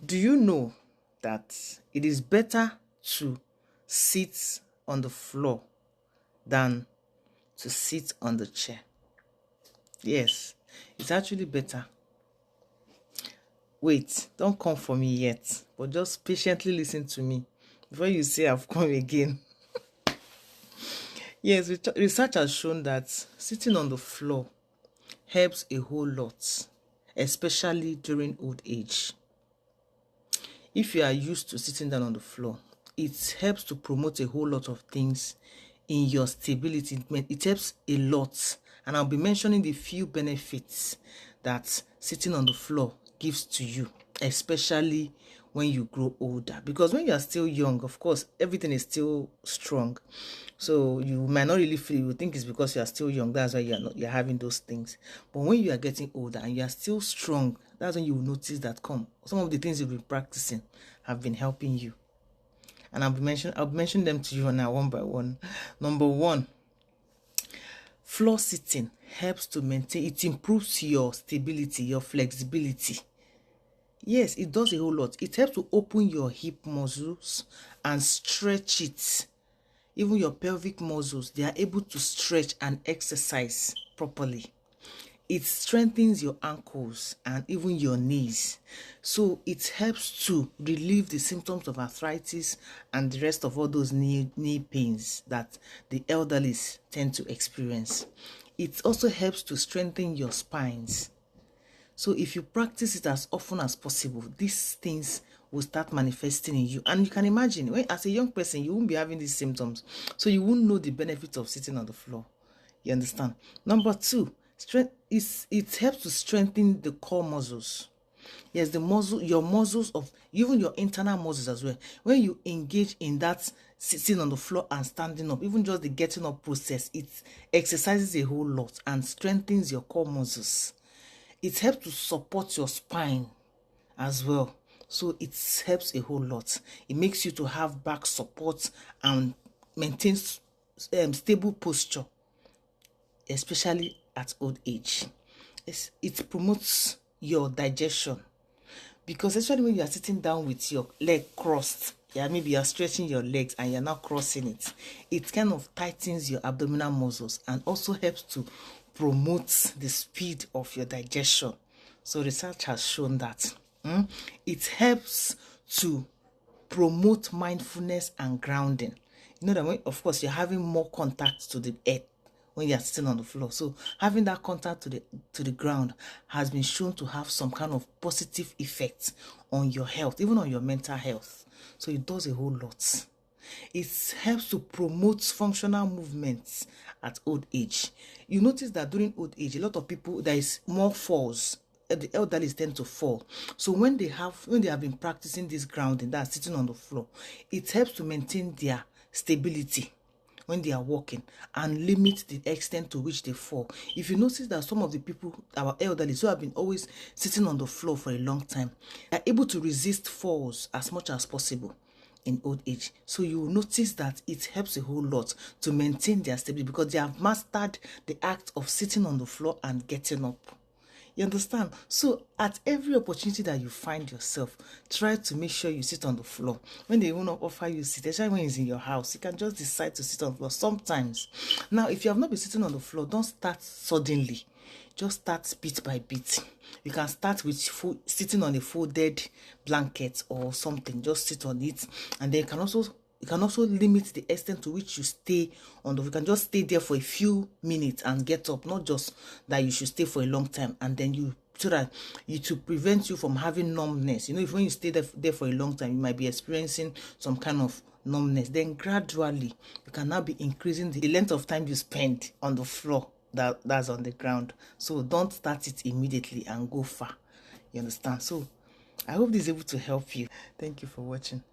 Do you know that it is better to sit on the floor than to sit on the chair? Yes, it's actually better. Wait, don't come for me yet, but just patiently listen to me before you say I've come again. Yes, research has shown that sitting on the floor helps a whole lot, especially during old age. If you are used to sitting down on the floor, it helps to promote a whole lot of things in your stability. It helps a lot, and I'll be mentioning the few benefits that sitting on the floor gives to you, especially when you grow older. Because when you are still young, of course, everything is still strong, so you might not really feel. You think it's because you are still young, that's why you're having those things. But when you are getting older and you are still strong, that's when you will notice that some of the things you've been practicing have been helping you. And I'll mention them to you now one by one. Number one, floor sitting helps to maintain, it improves your stability, your flexibility. Yes, it does a whole lot. It helps to open your hip muscles and stretch it. Even your pelvic muscles, they are able to stretch and exercise properly. It strengthens your ankles and even your knees. So it helps to relieve the symptoms of arthritis and the rest of all those knee pains that the elderly tend to experience. It also helps to strengthen your spines. So if you practice it as often as possible, these things will start manifesting in you. And you can imagine, when as a young person, you won't be having these symptoms. So you won't know the benefits of sitting on the floor. You understand? Number two, it helps to strengthen the core muscles. Yes, your muscles of even your internal muscles as well. When you engage in that sitting on the floor and standing up, even just the getting up process, it exercises a whole lot and strengthens your core muscles. It helps to support your spine as well. So it helps a whole lot. It makes you to have back support and maintain stable posture, especially at old age. It promotes your digestion, because especially when you are sitting down with your leg crossed, maybe you're stretching your legs and you're now crossing it, it kind of tightens your abdominal muscles and also helps to promote the speed of your digestion. So research has shown that it helps to promote mindfulness and grounding. You know that when, of course, you're having more contact to the earth when you're sitting on the floor. So having that contact to the ground has been shown to have some kind of positive effect on your health, even on your mental health. So it does a whole lot. It helps to promote functional movements at old age. You notice that during old age, a lot of people, there is more falls. The elderly tend to fall. So when they have been practicing this grounding, that's sitting on the floor, it helps to maintain their stability when they are walking and limit the extent to which they fall. If you notice that some of the people, our elderly, who have been always sitting on the floor for a long time, are able to resist falls as much as possible in old age. So you will notice that it helps a whole lot to maintain their stability, because they have mastered the act of sitting on the floor and getting up. You understand? So at every opportunity that you find yourself, try to make sure you sit on the floor. When they want to offer you sit, especially when it's in your house, you can just decide to sit on the floor sometimes. Now, if you have not been sitting on the floor, don't start suddenly. Just start bit by bit. You can start with sitting on a folded blanket or something. Just sit on it, and then you can also limit the extent to which you stay on the. You can just stay there for a few minutes and get up. Not just that you should stay for a long time, and then so that to prevent you from having numbness. You know, if when you stay there for a long time, you might be experiencing some kind of numbness. Then gradually, you can now be increasing the length of time you spend on the floor that's on the ground. So don't start it immediately and go far. You understand? So I hope this is able to help you. Thank you for watching.